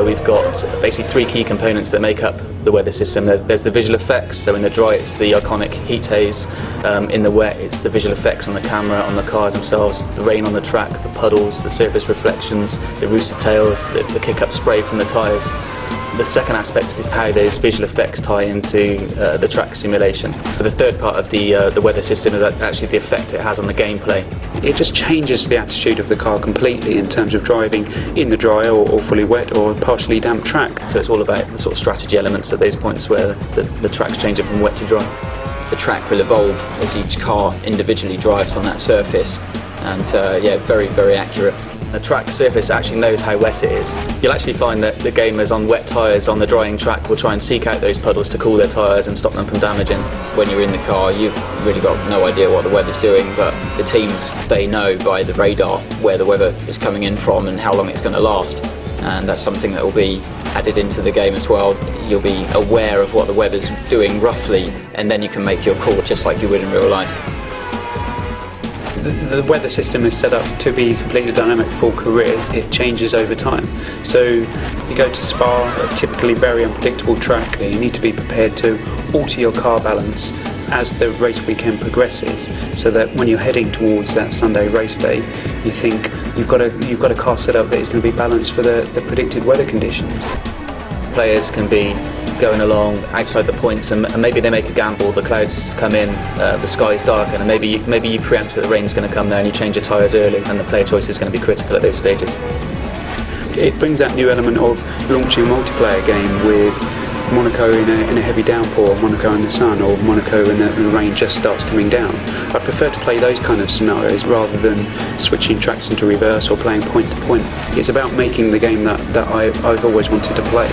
We've got basically three key components that make up the weather system. There's the visual effects, so in the dry it's the iconic heat haze, in the wet it's the visual effects on the camera, on the cars themselves, the rain on the track, the puddles, the surface reflections, the rooster tails, the kick-up spray from the tyres. The second aspect is how those visual effects tie into the track simulation. But the third part of the weather system is actually the effect it has on the gameplay. It just changes the attitude of the car completely in terms of driving in the dry or fully wet or partially damp track. So it's all about the sort of strategy elements at those points where the track's changing from wet to dry. The track will evolve as each car individually drives on that surface, and yeah, very, very accurate. The track surface actually knows how wet it is. You'll actually find that the gamers on wet tyres on the drying track will try and seek out those puddles to cool their tyres and stop them from damaging. When you're in the car, you've really got no idea what the weather's doing, but the teams, they know by the radar where the weather is coming in from and how long it's going to last. And that's something that will be added into the game as well. You'll be aware of what the weather's doing roughly, and then you can make your call just like you would in real life. The weather system is set up to be completely dynamic for career. It changes over time. So you go to Spa, a typically very unpredictable track. You need to be prepared to alter your car balance as the race weekend progresses, so that when you're heading towards that Sunday race day, you think you've got a car set up that is going to be balanced for the predicted weather conditions. Players can be going along outside the points and maybe they make a gamble, the clouds come in, the sky's dark, and maybe you preempt that the rain's going to come there and you change your tyres early, and the player choice is going to be critical at those stages. It brings that new element of launching a multiplayer game with Monaco in a heavy downpour, Monaco in the sun, or Monaco when the rain just starts coming down. I prefer to play those kind of scenarios rather than switching tracks into reverse or playing point to point. It's about making the game that I've always wanted to play.